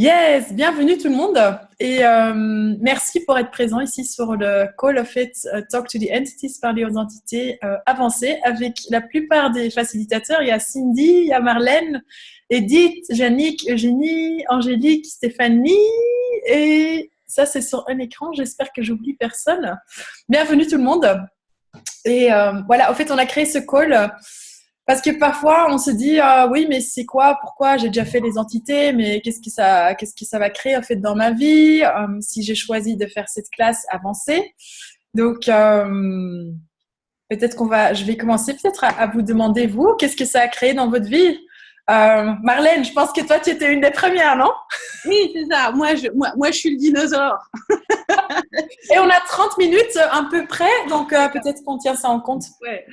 Yes, bienvenue tout le monde et merci pour être présent ici sur le Call of It Talk to the Entities, parler aux entités avancées avec la plupart des facilitateurs. Il y a Cindy, il y a Marlène, Edith, Yannick, Eugénie, Angélique, Stéphanie et ça c'est sur un écran. J'espère que j'oublie personne. Bienvenue tout le monde. Et voilà, au fait, on a créé ce call parce que parfois on se dit oui, mais c'est quoi, pourquoi j'ai déjà fait les entités, mais qu'est-ce que ça va créer en fait dans ma vie si j'ai choisi de faire cette classe avancée. Donc peut-être je vais commencer peut-être à vous demander vous, qu'est-ce que ça a créé dans votre vie. Marlène, je pense que toi tu étais une des premières, non? Oui, c'est ça. Moi, je suis le dinosaure. Et on a 30 minutes à peu près, donc peut-être qu'on tient ça en compte. Ouais.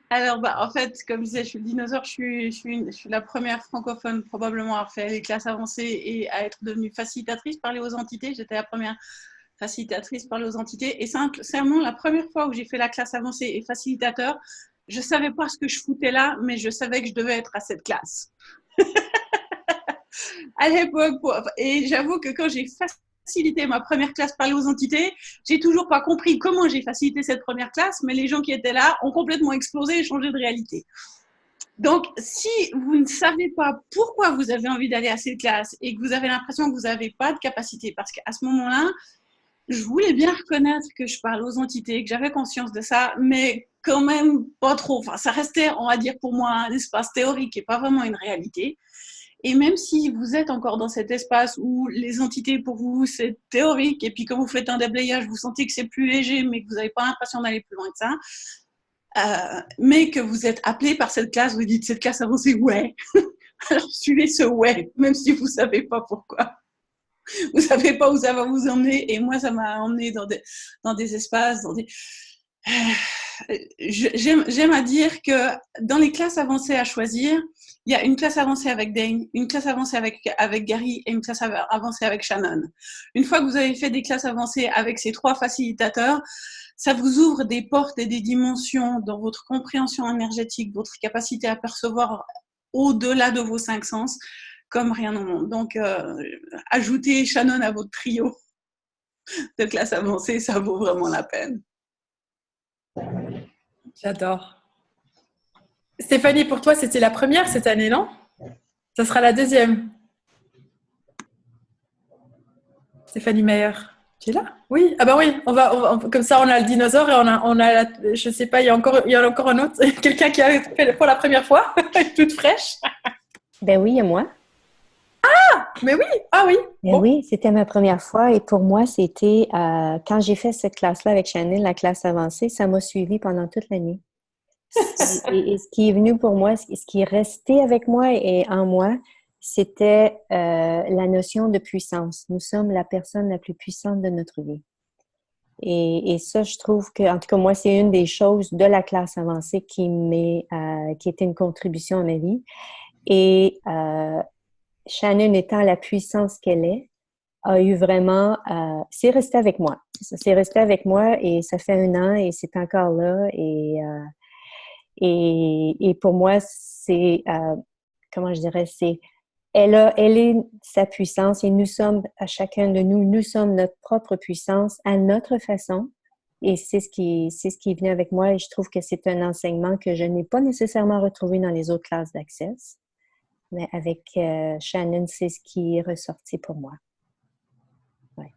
Alors, en fait, comme je disais, je suis le dinosaure. Je suis la première francophone probablement à avoir fait les classes avancées et à être devenue facilitatrice, parler aux entités. J'étais la première facilitatrice, parler aux entités. Et sincèrement, la première fois où j'ai fait la classe avancée et facilitateur, je ne savais pas ce que je foutais là, mais je savais que je devais être à cette classe. À l'époque, et j'avoue que quand j'ai facilité ma première classe parler aux entités, j'ai toujours pas compris comment j'ai facilité cette première classe, mais les gens qui étaient là ont complètement explosé et changé de réalité. Donc, si vous ne savez pas pourquoi vous avez envie d'aller à cette classe et que vous avez l'impression que vous n'avez pas de capacité, parce qu'à ce moment-là, je voulais bien reconnaître que je parle aux entités, que j'avais conscience de ça, mais quand même pas trop. Enfin, ça restait, on va dire, pour moi, un espace théorique et pas vraiment une réalité. Et même si vous êtes encore dans cet espace où les entités pour vous c'est théorique, et puis quand vous faites un déblayage, vous sentez que c'est plus léger, mais que vous n'avez pas l'impression d'aller plus loin que ça, mais que vous êtes appelé par cette classe, vous dites cette classe avancée, ouais. Alors suivez ce ouais, même si vous ne savez pas pourquoi. Vous ne savez pas où ça va vous emmener. Et moi, ça m'a emmené dans des espaces, dans des. J'aime à dire que dans les classes avancées à choisir, il y a une classe avancée avec Dane, une classe avancée avec Gary et une classe avancée avec Shannon. Une fois que vous avez fait des classes avancées avec ces trois facilitateurs, ça vous ouvre des portes et des dimensions dans votre compréhension énergétique, votre capacité à percevoir au-delà de vos cinq sens, comme rien au monde. Donc, ajoutez Shannon à votre trio de classe avancée, ça vaut vraiment la peine. J'adore. Stéphanie, pour toi, c'était la première cette année, non? Ça sera la deuxième. Stéphanie Meyer, tu es là? Oui. Ah ben oui, comme ça, on a le dinosaure et je sais pas, il y a encore un autre, quelqu'un qui a fait pour la première fois, toute fraîche. Ben oui, il y a moi. Mais oui, ah oui. Ben Bon. oui, c'était ma première fois et pour moi, c'était quand j'ai fait cette classe-là avec Chanel, la classe avancée, ça m'a suivi pendant toute l'année. Et ce qui est venu pour moi, ce qui est resté avec moi et en moi, c'était la notion de puissance. Nous sommes la personne la plus puissante de notre vie. Et ça, je trouve que, en tout cas, moi, c'est une des choses de la classe avancée qui était une contribution à ma vie. Et Shannon étant la puissance qu'elle est, a eu vraiment, c'est resté avec moi. Ça s'est resté avec moi et ça fait 1 an et c'est encore là. Et pour moi, c'est, comment je dirais, elle est sa puissance et nous sommes, à chacun de nous, nous sommes notre propre puissance à notre façon. Et c'est ce qui est venu avec moi et je trouve que c'est un enseignement que je n'ai pas nécessairement retrouvé dans les autres classes d'Access. Mais avec Shannon, c'est ce qui est ressorti pour moi. Ouais.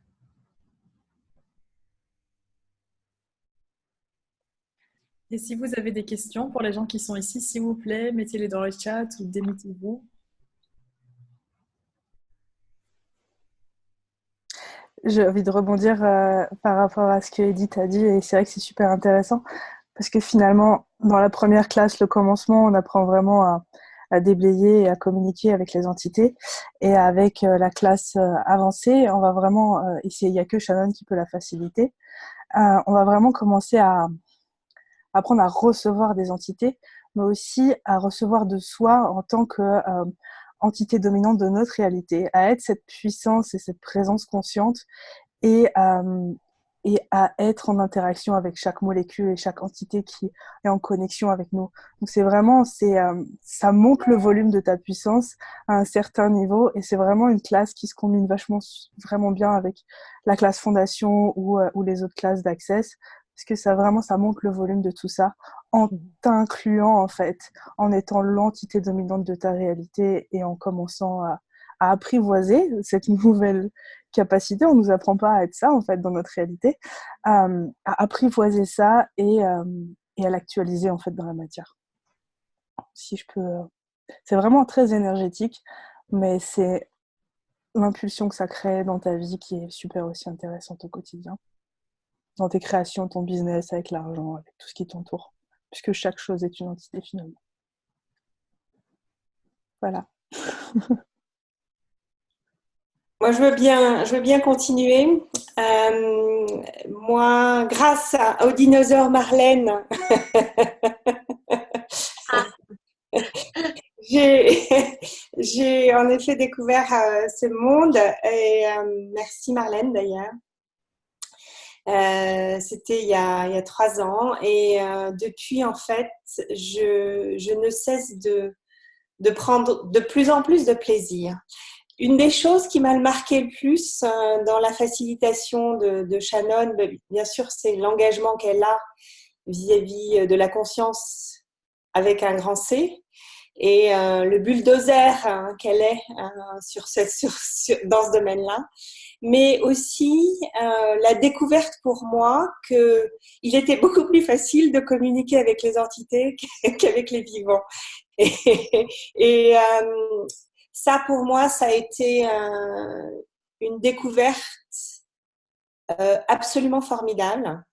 Et si vous avez des questions pour les gens qui sont ici, s'il vous plaît, mettez-les dans le chat ou démutez-vous. J'ai envie de rebondir par rapport à ce que Edith a dit et c'est vrai que c'est super intéressant parce que finalement, dans la première classe, le commencement, on apprend vraiment à déblayer et à communiquer avec les entités et avec la classe avancée, on va vraiment, et il n'y a que Shannon qui peut la faciliter, on va vraiment commencer à apprendre à recevoir des entités, mais aussi à recevoir de soi en tant que entité dominante de notre réalité, à être cette puissance et cette présence consciente et et à être en interaction avec chaque molécule et chaque entité qui est en connexion avec nous. Donc c'est vraiment, ça monte le volume de ta puissance à un certain niveau et c'est vraiment une classe qui se combine vraiment bien avec la classe fondation ou les autres classes d'Access parce que ça monte le volume de tout ça en t'incluant en fait, en étant l'entité dominante de ta réalité et en commençant à apprivoiser cette nouvelle capacité. On nous apprend pas à être ça en fait dans notre réalité, à apprivoiser ça et à l'actualiser en fait dans la matière. Si je peux, c'est vraiment très énergétique, mais c'est l'impulsion que ça crée dans ta vie qui est super aussi intéressante au quotidien, dans tes créations, ton business, avec l'argent, avec tout ce qui t'entoure, puisque chaque chose est une entité finalement. Voilà. Moi, je veux bien continuer. Moi, grâce au dinosaure Marlène, j'ai en effet découvert ce monde et merci Marlène d'ailleurs. C'était il y a 3 ans et depuis en fait je ne cesse de prendre de plus en plus de plaisir. Une des choses qui m'a marqué le plus dans la facilitation de Shannon, bien sûr, c'est l'engagement qu'elle a vis-à-vis de la conscience avec un grand C et le bulldozer qu'elle est dans ce domaine-là. Mais aussi la découverte pour moi qu'il était beaucoup plus facile de communiquer avec les entités qu'avec les vivants. Et ça, pour moi, ça a été une découverte absolument formidable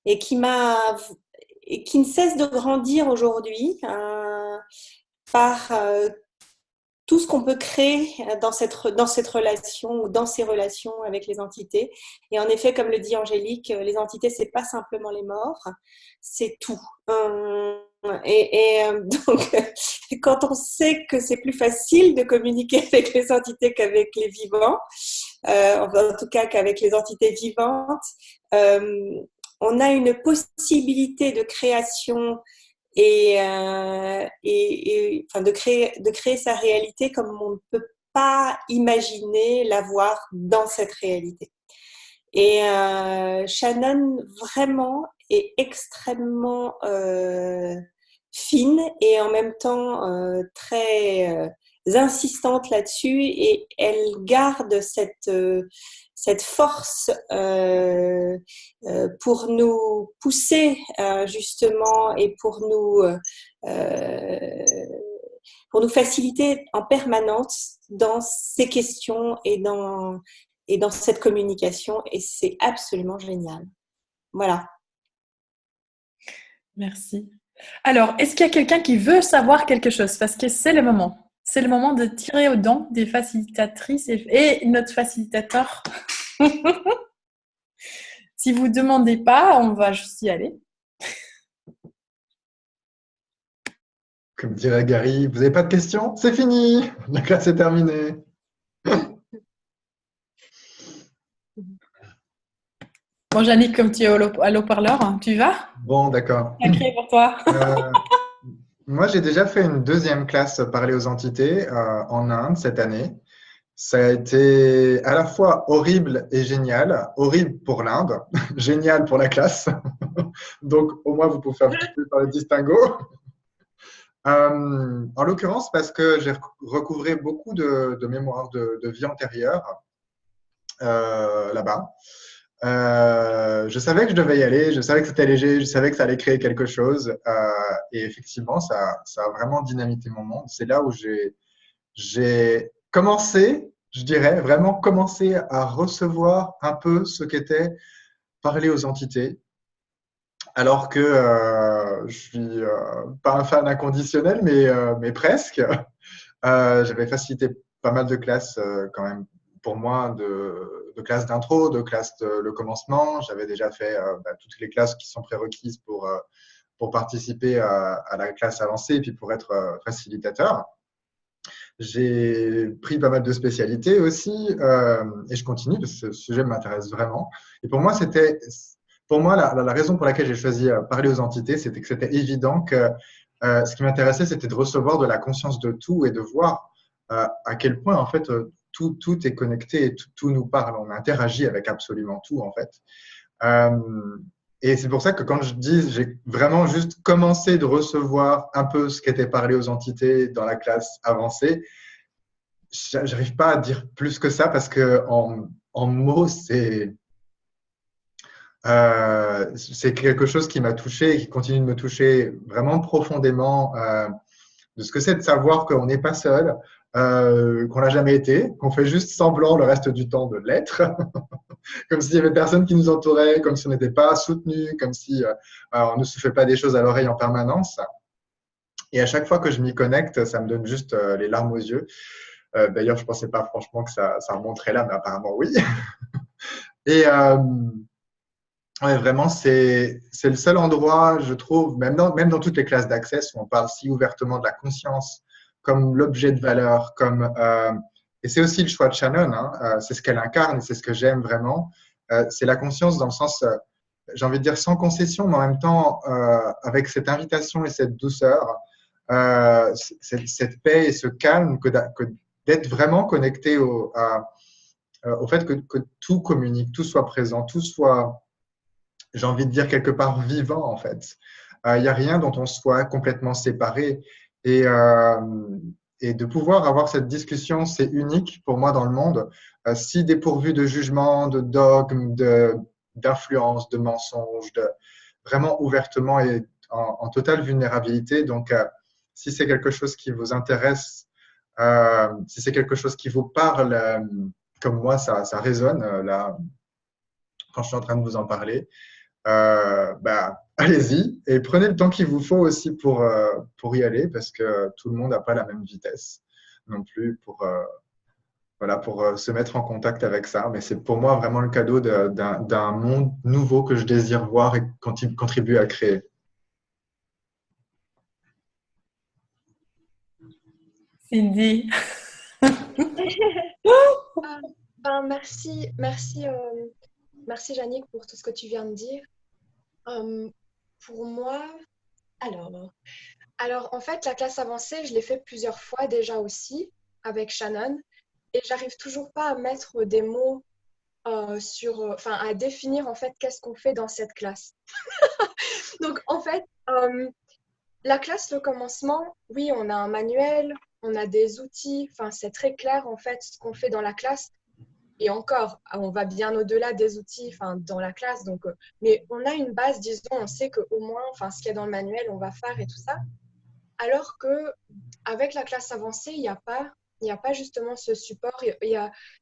et qui ne cesse de grandir aujourd'hui par tout ce qu'on peut créer dans cette relation ou dans ces relations avec les entités. Et en effet, comme le dit Angélique, les entités, c'est pas simplement les morts, c'est tout. Donc, quand on sait que c'est plus facile de communiquer avec les entités qu'avec les vivants, en tout cas qu'avec les entités vivantes, on a une possibilité de création et enfin de créer sa réalité comme on ne peut pas imaginer l'avoir dans cette réalité. Et Shannon vraiment est extrêmement fine et en même temps très insistante là-dessus et elle garde cette force pour nous pousser justement et pour nous faciliter en permanence dans ces questions et dans cette communication et c'est absolument génial. Voilà. Merci. Alors, est-ce qu'il y a quelqu'un qui veut savoir quelque chose? Parce que c'est le moment. C'est le moment de tirer aux dents des facilitatrices et notre facilitateur. Si vous ne demandez pas, on va juste y aller. Comme dirait Gary, vous n'avez pas de questions? C'est fini! La classe est terminée. Bon, Jannick, comme tu es à l'eau-parleur, tu vas? Bon, d'accord. Sacré pour toi. Moi, j'ai déjà fait une deuxième classe Parler aux entités en Inde cette année. Ça a été à la fois horrible et génial. Horrible pour l'Inde, génial pour la classe. Donc, au moins, vous pouvez faire par le distinguo. En l'occurrence, parce que j'ai recouvré beaucoup de mémoires de vie antérieure là-bas. Je savais que je devais y aller, je savais que c'était léger, je savais que ça allait créer quelque chose. Et effectivement, ça a vraiment dynamité mon monde. C'est là où j'ai commencé, je dirais, vraiment commencé à recevoir un peu ce qu'était parler aux entités. Alors que je suis pas un fan inconditionnel, mais presque. J'avais facilité pas mal de classes quand même pour moi, de classes d'intro, de classes le commencement. J'avais déjà fait toutes les classes qui sont prérequises pour participer à la classe avancée et puis pour être facilitateur. J'ai pris pas mal de spécialités aussi et je continue parce que ce sujet m'intéresse vraiment. Et pour moi, la raison pour laquelle j'ai choisi parler aux entités, c'était que c'était évident que ce qui m'intéressait, c'était de recevoir de la conscience de tout et de voir à quel point en fait tout est connecté et tout nous parle. On interagit avec absolument tout en fait. Euh, et c'est pour ça que quand je dis, j'ai vraiment juste commencé de recevoir un peu ce qui était parlé aux entités dans la classe avancée. J'arrive pas à dire plus que ça parce que en mots, c'est quelque chose qui m'a touché et qui continue de me toucher vraiment profondément de ce que c'est de savoir qu'on n'est pas seul, qu'on l'a jamais été, qu'on fait juste semblant le reste du temps de l'être, comme s'il y avait personne qui nous entourait, comme si on n'était pas soutenu, comme si on ne se fait pas des choses à l'oreille en permanence. Et à chaque fois que je m'y connecte, ça me donne juste les larmes aux yeux. D'ailleurs, je ne pensais pas franchement que ça remonterait là, mais apparemment oui. Et ouais, vraiment, c'est le seul endroit, je trouve, même dans toutes les classes d'Access, où on parle si ouvertement de la conscience comme l'objet de valeur, et c'est aussi le choix de Shannon, hein, c'est ce qu'elle incarne et c'est ce que j'aime vraiment. C'est la conscience dans le sens, j'ai envie de dire sans concession, mais en même temps avec cette invitation et cette douceur, cette paix et ce calme que d'être vraiment connecté au fait que tout communique, tout soit présent, tout soit, j'ai envie de dire, quelque part vivant, en fait. Il n'y a rien dont on soit complètement séparé. Et, euh, et de pouvoir avoir cette discussion, c'est unique pour moi dans le monde, si dépourvu de jugement, de dogmes, d'influence, de mensonges, vraiment ouvertement et en totale vulnérabilité. Donc, si c'est quelque chose qui vous intéresse, si c'est quelque chose qui vous parle, comme moi, ça résonne là quand je suis en train de vous en parler. Allez-y et prenez le temps qu'il vous faut aussi pour y aller parce que tout le monde n'a pas la même vitesse non plus pour se mettre en contact avec ça. Mais c'est pour moi vraiment le cadeau d'un monde nouveau que je désire voir et contribuer à créer. Cindy. Merci, merci Yannick pour tout ce que tu viens de dire. Pour moi, alors, alors en fait, la classe avancée, je l'ai fait plusieurs fois déjà aussi avec Shannon et j'arrive toujours pas à mettre des mots à définir en fait qu'est-ce qu'on fait dans cette classe. Donc en fait, la classe, le commencement, oui, on a un manuel, on a des outils, enfin c'est très clair en fait ce qu'on fait dans la classe. Et encore, on va bien au-delà des outils dans la classe. Donc, mais on a une base, disons, on sait qu'au moins, ce qu'il y a dans le manuel, on va faire et tout ça. Alors qu'avec la classe avancée, il n'y a pas justement ce support.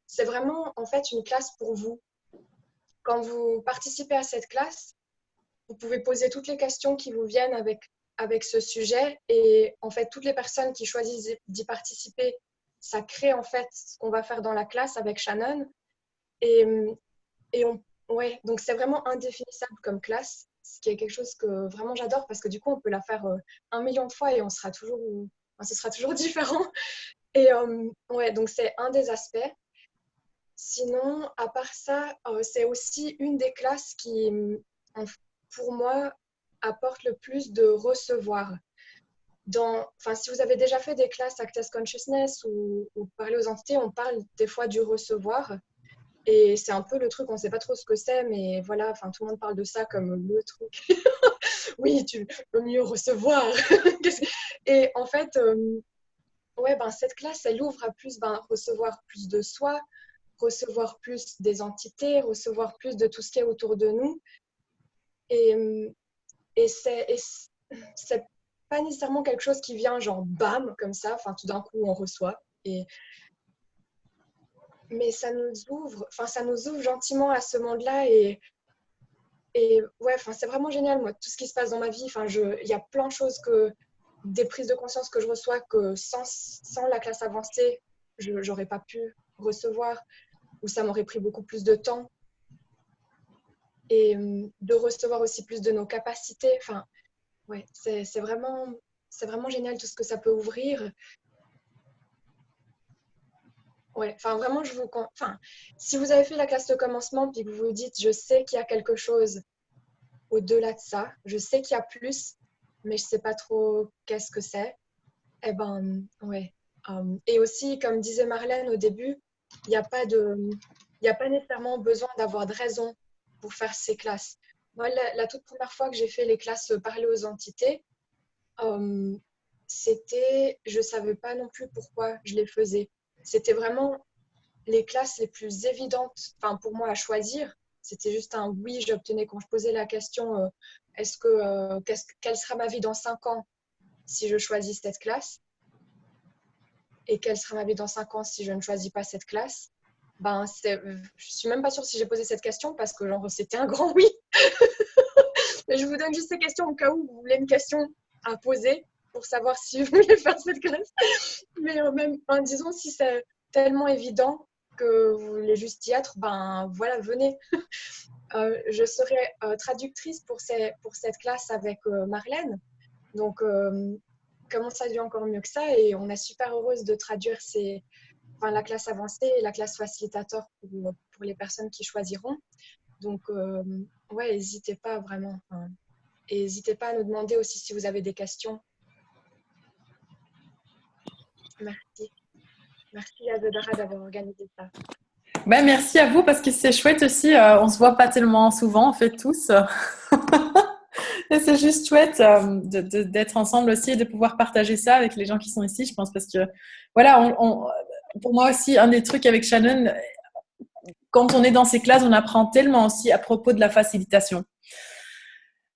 C'est vraiment, en fait, une classe pour vous. Quand vous participez à cette classe, vous pouvez poser toutes les questions qui vous viennent avec ce sujet. Et en fait, toutes les personnes qui choisissent d'y participer, ça crée en fait ce qu'on va faire dans la classe avec Shannon. Et ouais, donc c'est vraiment indéfinissable comme classe, ce qui est quelque chose que vraiment j'adore parce que du coup, on peut la faire 1 million de fois et ce sera toujours différent. Et ouais, donc c'est un des aspects. Sinon, à part ça, c'est aussi une des classes qui, pour moi, apporte le plus de recevoir. Si vous avez déjà fait des classes Access Consciousness ou parler aux entités, on parle des fois du recevoir. Et c'est un peu le truc, on ne sait pas trop ce que c'est, mais voilà, tout le monde parle de ça comme le truc. Oui, tu peux mieux recevoir. Et en fait, cette classe, elle ouvre à plus recevoir plus de soi, recevoir plus des entités, recevoir plus de tout ce qui est autour de nous. Et c'est pas nécessairement quelque chose qui vient genre bam, comme ça, tout d'un coup on reçoit. Mais ça nous ouvre gentiment à ce monde-là et ouais, c'est vraiment génial, moi, tout ce qui se passe dans ma vie. Il y a plein de choses des prises de conscience que je reçois que sans la classe avancée, je n'aurais pas pu recevoir ou ça m'aurait pris beaucoup plus de temps. Et de recevoir aussi plus de nos capacités. Ouais, c'est vraiment génial tout ce que ça peut ouvrir. ouais, enfin vraiment, enfin, si vous avez fait la classe de commencement puis que vous vous dites, je sais qu'il y a quelque chose au-delà de ça, je sais qu'il y a plus, mais je sais pas trop qu'est-ce que c'est. Eh ben, ouais. Et aussi, comme disait Marlène au début, il n'y a pas nécessairement besoin d'avoir de raison pour faire ces classes. Moi, la toute première fois que j'ai fait les classes parler aux entités, je savais pas non plus pourquoi je les faisais. C'était vraiment les classes les plus évidentes, enfin pour moi à choisir. C'était juste un oui, j'obtenais quand je posais la question quelle sera ma vie dans 5 ans si je choisis cette classe et quelle sera ma vie dans 5 ans si je ne choisis pas cette classe. Je suis même pas sûre si j'ai posé cette question parce que genre c'était un grand oui. Mais je vous donne juste ces questions au cas où vous voulez une question à poser pour savoir si vous voulez faire cette classe. Mais même, disons, si c'est tellement évident que vous voulez juste y être, voilà, venez. Je serai traductrice pour cette classe avec Marlène. Donc, comment ça devient encore mieux que ça? Et on est super heureuse de traduire la classe avancée et la classe facilitateur pour les personnes qui choisiront. Donc, ouais, n'hésitez pas vraiment. Et n'hésitez pas à nous demander aussi si vous avez des questions. Merci. Merci à Zedara d'avoir organisé ça. Ben, merci à vous parce que c'est chouette aussi. On se voit pas tellement souvent, en fait, tous. Et c'est juste chouette d'être ensemble aussi et de pouvoir partager ça avec les gens qui sont ici, je pense, parce que, voilà, pour moi aussi, un des trucs avec Shannon, quand on est dans ces classes, on apprend tellement aussi à propos de la facilitation.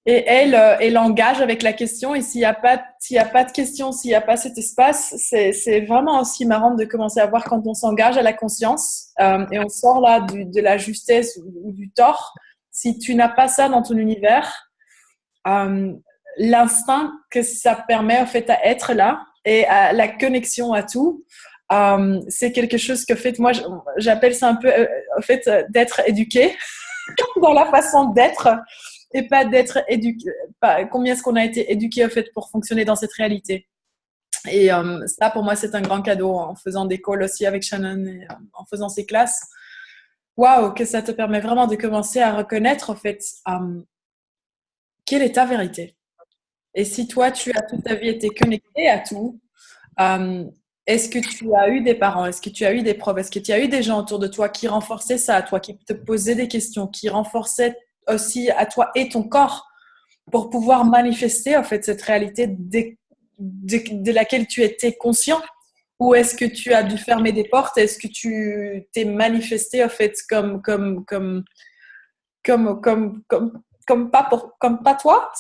Et elle engage avec la question. Et s'il n'y a pas de question, s'il n'y a pas cet espace, c'est vraiment aussi marrant de commencer à voir quand on s'engage à la conscience et on sort là de la justesse ou du tort. Si tu n'as pas ça dans ton univers, l'instinct que ça permet en fait à être là et à la connexion à tout, c'est quelque chose que fait moi j'appelle ça un peu en fait d'être éduqué dans la façon d'être. Et pas d'être éduqué. Combien est-ce qu'on a été éduqué en fait pour fonctionner dans cette réalité. Et ça, pour moi, c'est un grand cadeau en faisant des calls aussi avec Shannon et en faisant ces classes. Waouh, que ça te permet vraiment de commencer à reconnaître en fait quelle est ta vérité. Et si toi, tu as toute ta vie été connecté à tout, est-ce que tu as eu des parents, est-ce que tu as eu des profs, est-ce que tu as eu des gens autour de toi qui renforçaient ça à toi, qui te posaient des questions, qui renforçaient aussi à toi et ton corps pour pouvoir manifester en fait cette réalité de laquelle tu étais conscient, ou est-ce que tu as dû fermer des portes, est-ce que tu t'es manifesté en fait comme pas toi.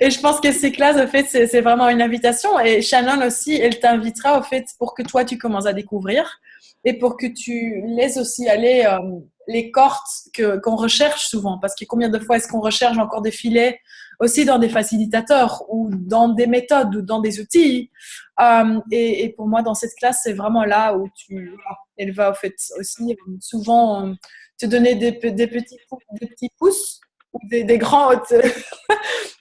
Et je pense que ces classes, en fait, c'est vraiment une invitation. Et Shannon aussi, elle t'invitera, en fait, pour que toi, tu commences à découvrir et pour que tu laisses aussi aller les cordes qu'on recherche souvent. Parce que combien de fois est-ce qu'on recherche encore des filets aussi dans des facilitateurs ou dans des méthodes ou dans des outils. Et pour moi, dans cette classe, c'est vraiment là où elle va, en fait, aussi souvent te donner des petits pouces ou des grands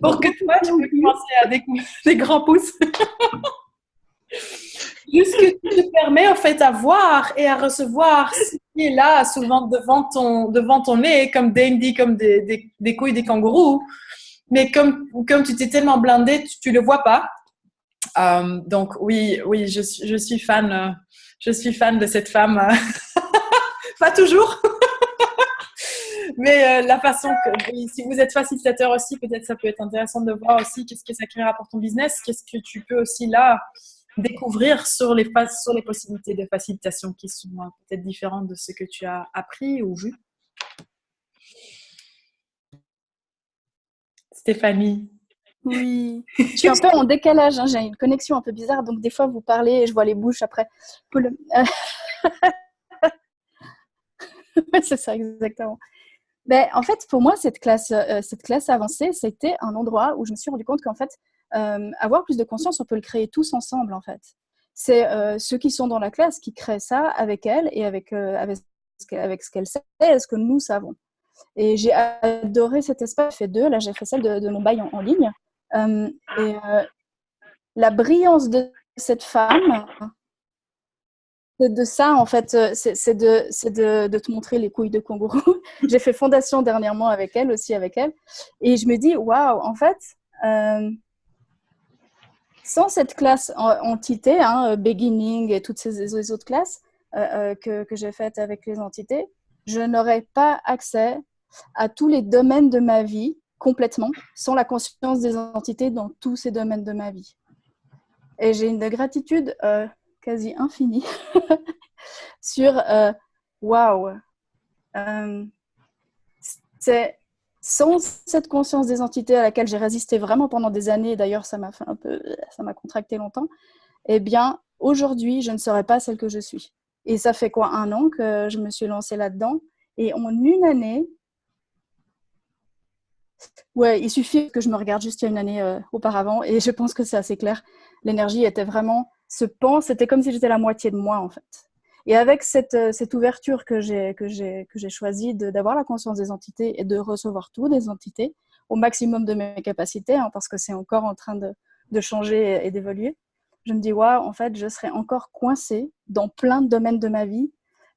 pour que toi, tu peux commencer à découvrir des grands pouces. Juste que tu te permets en fait à voir et à recevoir ce qui est là, souvent devant ton nez, comme Dandy, comme des couilles des kangourous. Mais comme tu t'es tellement blindé, tu le vois pas. Donc oui, je suis fan. Je suis fan de cette femme. Pas toujours. Mais la façon que, si vous êtes facilitateur aussi, peut-être ça peut être intéressant de voir aussi qu'est-ce que ça créera pour ton business, qu'est-ce que tu peux aussi là découvrir sur les possibilités de facilitation qui sont peut-être différentes de ce que tu as appris ou vu. Stéphanie. Oui, je suis un peu en décalage, hein. J'ai une connexion un peu bizarre, donc des fois vous parlez et je vois les bouches après. C'est ça, exactement. Ben, en fait, pour moi, cette classe avancée, c'était un endroit où je me suis rendu compte qu'en fait, avoir plus de conscience, on peut le créer tous ensemble, en fait. C'est ceux qui sont dans la classe qui créent ça avec elle et avec ce qu'elle sait et ce que nous savons. Et j'ai adoré cet espace. J'ai fait 2. Là, j'ai fait celle de mon bail en ligne. La brillance de cette femme C'est de ça, en fait, c'est de te montrer les couilles de kangourou. J'ai fait fondation dernièrement avec elle, aussi avec elle. Et je me dis, waouh, en fait, sans cette classe entité, beginning et toutes ces autres classes que j'ai faites avec les entités, je n'aurais pas accès à tous les domaines de ma vie complètement, sans la conscience des entités dans tous ces domaines de ma vie. Et j'ai une gratitude quasi infinie sur waouh, c'est sans cette conscience des entités à laquelle j'ai résisté vraiment pendant des années, d'ailleurs ça m'a contracté longtemps, eh bien aujourd'hui je ne serais pas celle que je suis. Et ça fait quoi, 1 an que je me suis lancée là-dedans, et en une année, ouais, il suffit que je me regarde juste il y a une année auparavant, et je pense que c'est assez clair. L'énergie était vraiment c'était comme si j'étais la moitié de moi, en fait. Et avec cette ouverture que j'ai choisi d'avoir la conscience des entités et de recevoir tout des entités au maximum de mes capacités, parce que c'est encore en train de changer et d'évoluer, je me dis, waouh, en fait, je serais encore coincée dans plein de domaines de ma vie,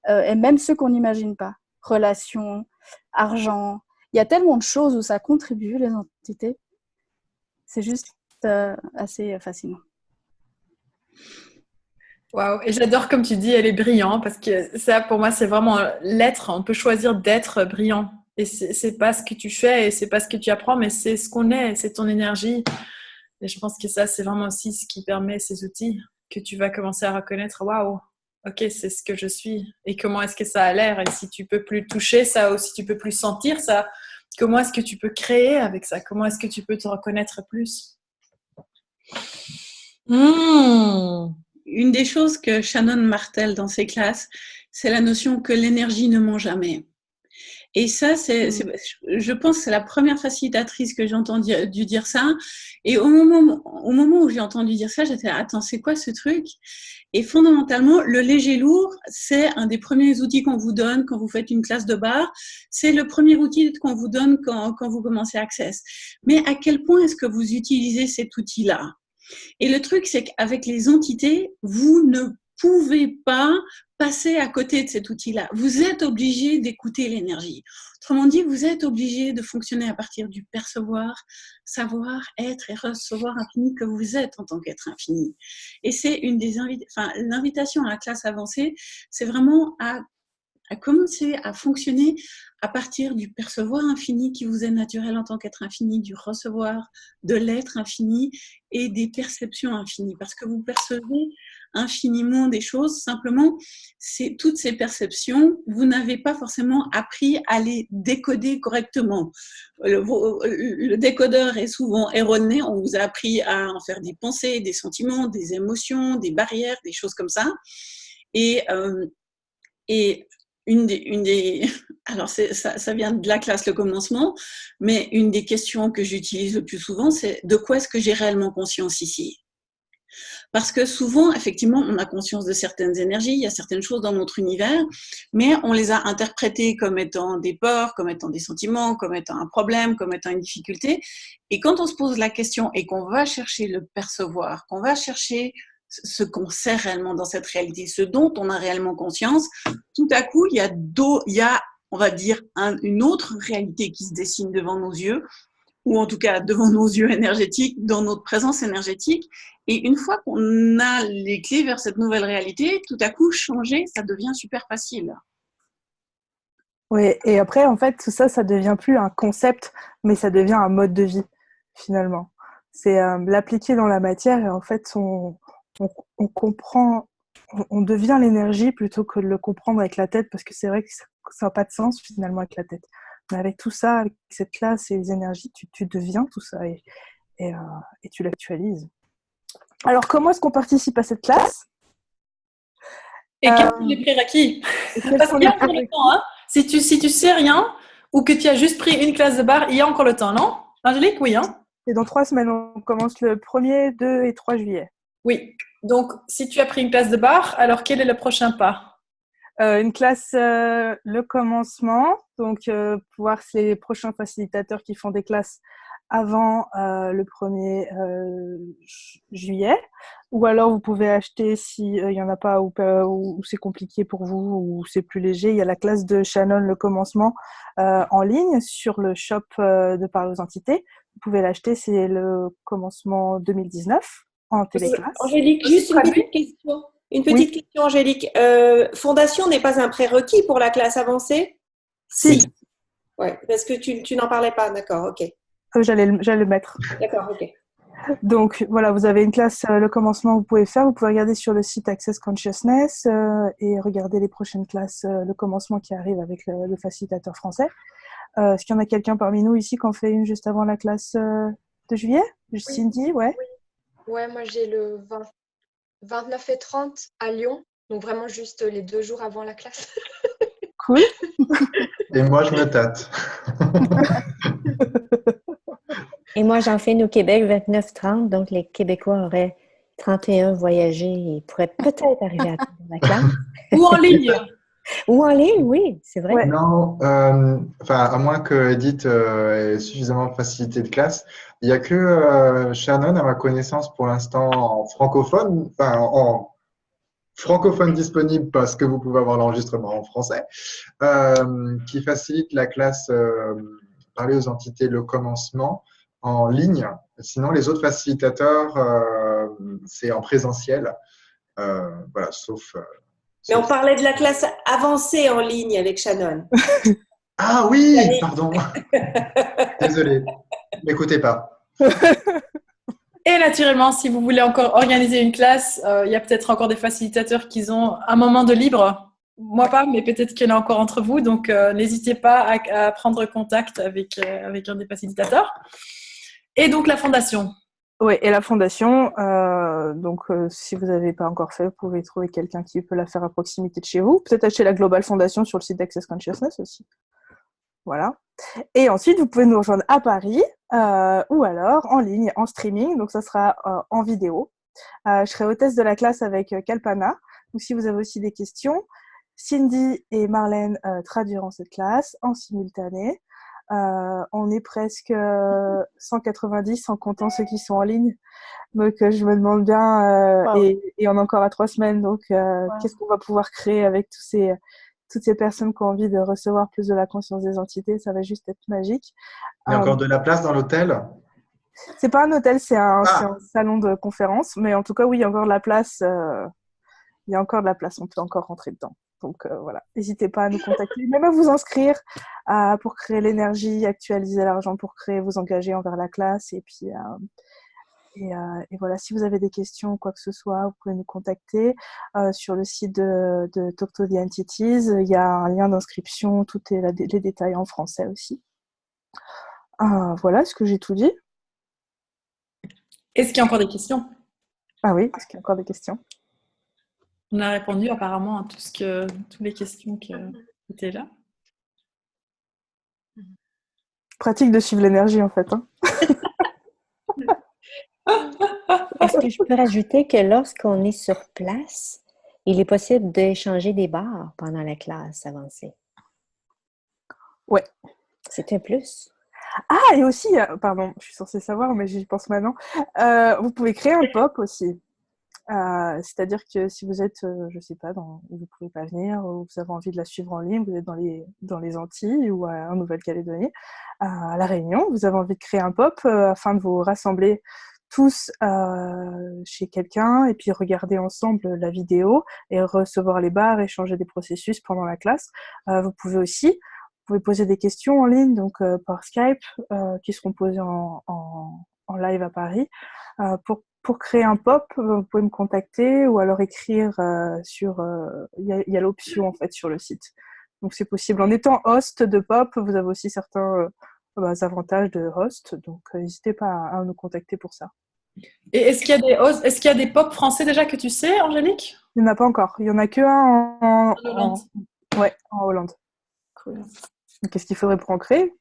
et même ceux qu'on n'imagine pas. Relations, argent. Il y a tellement de choses où ça contribue, les entités. C'est juste assez fascinant. Waouh, et j'adore comme tu dis, elle est brillante, parce que ça, pour moi, c'est vraiment l'être. On peut choisir d'être brillant. Et c'est pas ce que tu fais et c'est pas ce que tu apprends, mais c'est ce qu'on est, c'est ton énergie. Et je pense que ça, c'est vraiment aussi ce qui permet ces outils que tu vas commencer à reconnaître. Waouh, ok, c'est ce que je suis. Et comment est-ce que ça a l'air? Et si tu peux plus toucher ça, ou si tu peux plus sentir ça, comment est-ce que tu peux créer avec ça? Comment est-ce que tu peux te reconnaître plus? Une des choses que Shannon martèle dans ses classes, c'est la notion que l'énergie ne ment jamais. Et ça, je pense que c'est la première facilitatrice que j'ai entendu dire ça. Et au moment où j'ai entendu dire ça, j'étais là, attends, c'est quoi ce truc? Et fondamentalement, le léger lourd, c'est un des premiers outils qu'on vous donne quand vous faites une classe de barre. C'est le premier outil qu'on vous donne quand vous commencez Access. Mais à quel point est-ce que vous utilisez cet outil-là? Et le truc, c'est qu'avec les entités, vous ne pouvez pas passer à côté de cet outil-là. Vous êtes obligé d'écouter l'énergie. Autrement dit, vous êtes obligé de fonctionner à partir du percevoir, savoir, être et recevoir infini que vous êtes en tant qu'être infini. Et c'est une des l'invitation à la classe avancée, c'est vraiment à commencer à fonctionner à partir du percevoir infini qui vous est naturel en tant qu'être infini, du recevoir, de l'être infini et des perceptions infinies. Parce que vous percevez infiniment des choses, simplement, c'est toutes ces perceptions, vous n'avez pas forcément appris à les décoder correctement. Le décodeur est souvent erroné, on vous a appris à en faire des pensées, des sentiments, des émotions, des barrières, des choses comme ça. Et alors ça vient de la classe, le commencement, mais une des questions que j'utilise le plus souvent, c'est de quoi est-ce que j'ai réellement conscience ici? Parce que souvent, effectivement, on a conscience de certaines énergies, il y a certaines choses dans notre univers, mais on les a interprétées comme étant des peurs, comme étant des sentiments, comme étant un problème, comme étant une difficulté. Et quand on se pose la question et qu'on va chercher le percevoir, qu'on va chercher ce qu'on sait réellement dans cette réalité, ce dont on a réellement conscience, tout à coup, il y a on va dire, une autre réalité qui se dessine devant nos yeux, ou en tout cas devant nos yeux énergétiques, dans notre présence énergétique. Et une fois qu'on a les clés vers cette nouvelle réalité, tout à coup, changer, ça devient super facile. Oui, et après, en fait, tout ça, ça devient plus un concept, mais ça devient un mode de vie, finalement. C'est l'appliquer dans la matière, et en fait, on comprend, on devient l'énergie plutôt que de le comprendre avec la tête, parce que c'est vrai que ça n'a pas de sens, finalement, avec la tête. Mais avec tout ça, avec cette classe et les énergies, tu deviens tout ça, et tu l'actualises. Alors, comment est-ce qu'on participe à cette classe? Et quels sont les prérequis? Parce qu'il y a encore le temps, hein. Si tu sais rien, ou que tu as juste pris une classe de barre, il y a encore le temps, non? Angélique, oui, hein? C'est dans 3 semaines, on commence le 1er, 2 et 3 juillet. Oui, donc si tu as pris une classe de barre, alors quel est le prochain pas? Une classe, le commencement, donc voir les prochains facilitateurs qui font des classes avant le 1er juillet, ou alors vous pouvez acheter s'il n'y en a pas ou c'est compliqué pour vous ou c'est plus léger. Il y a la classe de Shannon, le commencement, en ligne sur le shop de Parler aux entités. Vous pouvez l'acheter, c'est le commencement 2019 en téléclasse. Angélique, juste une petite question. Une petite question, Angélique. Fondation n'est pas un prérequis pour la classe avancée? Si. Ouais, parce que tu n'en parlais pas, d'accord, ok. J'allais le mettre. D'accord, ok. Donc voilà, vous avez une classe, le commencement, vous pouvez faire. Vous pouvez regarder sur le site Access Consciousness et regarder les prochaines classes, le commencement qui arrive avec le facilitateur français. Est-ce qu'il y en a quelqu'un parmi nous ici qui en fait une juste avant la classe de juillet? Cindy, ouais. Oui. Ouais, moi j'ai le 29 et 30 à Lyon, donc vraiment juste les 2 jours avant la classe. Cool. Et moi, je me tâte. Et moi, j'en fais une au Québec, 29-30, donc les Québécois auraient 31 voyagé et pourraient peut-être arriver à temps de la classe. Ou en ligne. Ou en ligne, oui, c'est vrai. Ouais. Non, à moins que Edith ait suffisamment facilité de classe, il n'y a que Shannon, à ma connaissance, pour l'instant, en francophone, en francophone disponible parce que vous pouvez avoir l'enregistrement en français, qui facilite la classe Parler aux entités, le commencement en ligne. Sinon, les autres facilitateurs, c'est en présentiel. Voilà, sauf. Mais on parlait de la classe avancée en ligne avec Shannon. Ah oui, pardon. Désolé, m'écoutez pas. Et naturellement, si vous voulez encore organiser une classe, il y a peut-être encore des facilitateurs qui ont un moment de libre. Moi pas, mais peut-être qu'il y en a encore entre vous. Donc, n'hésitez pas à prendre contact avec un des facilitateurs. Et donc, la fondation. Oui, et la fondation, si vous n'avez pas encore fait, vous pouvez trouver quelqu'un qui peut la faire à proximité de chez vous. Peut-être acheter la Global Fondation sur le site d'Access Consciousness aussi. Voilà. Et ensuite, vous pouvez nous rejoindre à Paris ou alors en ligne, en streaming. Donc, ça sera en vidéo. Je serai hôtesse de la classe avec Kalpana. Donc, si vous avez aussi des questions, Cindy et Marlène traduiront cette classe en simultané. On est presque 190 en comptant ceux qui sont en ligne. Donc, je me demande bien, Wow. et on est encore à 3 semaines, donc qu'est-ce qu'on va pouvoir créer avec toutes ces personnes qui ont envie de recevoir plus de la conscience des entités? Ça va juste être magique. Il y a encore de la place dans l'hôtel? C'est pas un hôtel, c'est un salon de conférence, mais en tout cas, oui, il y a encore de la place. Il y a encore de la place, on peut encore rentrer dedans. Donc voilà, n'hésitez pas à nous contacter, même à vous inscrire pour créer l'énergie, actualiser l'argent pour créer, vous engager envers la classe. Et puis, et voilà, si vous avez des questions ou quoi que ce soit, vous pouvez nous contacter sur le site de Talk to the Entities. Il y a un lien d'inscription, tout est les détails en français aussi. Voilà, est-ce que j'ai tout dit? Est-ce qu'il y a encore des questions? Ah oui, est-ce qu'il y a encore des questions? On a répondu apparemment à toutes les questions qui étaient là. Pratique de suivre l'énergie en fait. Hein. Est-ce que je peux rajouter que lorsqu'on est sur place, il est possible d'échanger des barres pendant la classe avancée? Ouais. C'est un plus. Ah, et aussi, pardon, je suis censée savoir, mais j'y pense maintenant. Vous pouvez créer un POC aussi. C'est-à-dire que si vous êtes, je sais pas, où vous pouvez pas venir, ou vous avez envie de la suivre en ligne, vous êtes dans les Antilles ou en Nouvelle-Calédonie, à La Réunion, vous avez envie de créer un POP afin de vous rassembler tous chez quelqu'un et puis regarder ensemble la vidéo et recevoir les barres, échanger des processus pendant la classe. Vous pouvez poser des questions en ligne, donc par Skype, qui seront posées en live à Paris. Pour créer un POP, vous pouvez me contacter ou alors écrire sur... Il y a l'option en fait sur le site. Donc c'est possible. En étant host de POP, vous avez aussi certains avantages de host. Donc n'hésitez pas à nous contacter pour ça. Et est-ce qu'il y a des POP français déjà que tu sais, Angélique? Il n'y en a pas encore. Il n'y en a que un en Hollande. En Hollande. Cool. Qu'est-ce qu'il faudrait pour en créer?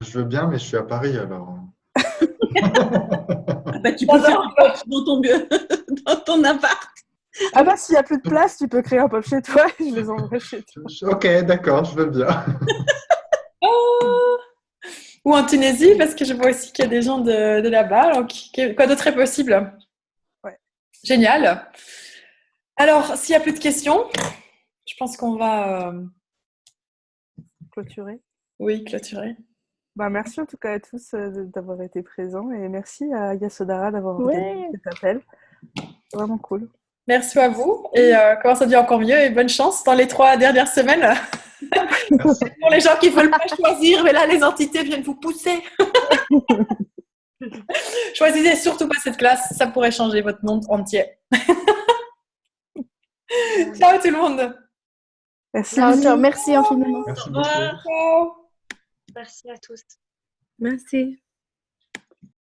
Je veux bien, mais je suis à Paris alors. Tu peux faire un pop dans ton appart. Ah bah s'il n'y a plus de place, tu peux créer un pop chez toi et je les envoie chez toi. Ok, d'accord, je veux bien. Ou en Tunisie, parce que je vois aussi qu'il y a des gens de là-bas. Donc, quoi d'autre est possible? Ouais. Génial. Alors, s'il n'y a plus de questions, je pense qu'on va Clôturer. oui, clôturer. Merci en tout cas à tous d'avoir été présents et merci à Yasodhara d'avoir organisé Ouais. cet appel. C'est vraiment cool. Merci à vous et comment ça dit encore mieux et bonne chance dans les 3 dernières semaines. Merci. Pour les gens qui ne veulent pas choisir, mais là, les entités viennent vous pousser. Choisissez surtout pas cette classe, ça pourrait changer votre monde entier. Ciao tout le monde. Merci. Ciao, ciao. Merci infiniment. Merci Au beaucoup. revoir. Ciao. Merci à tous. Merci.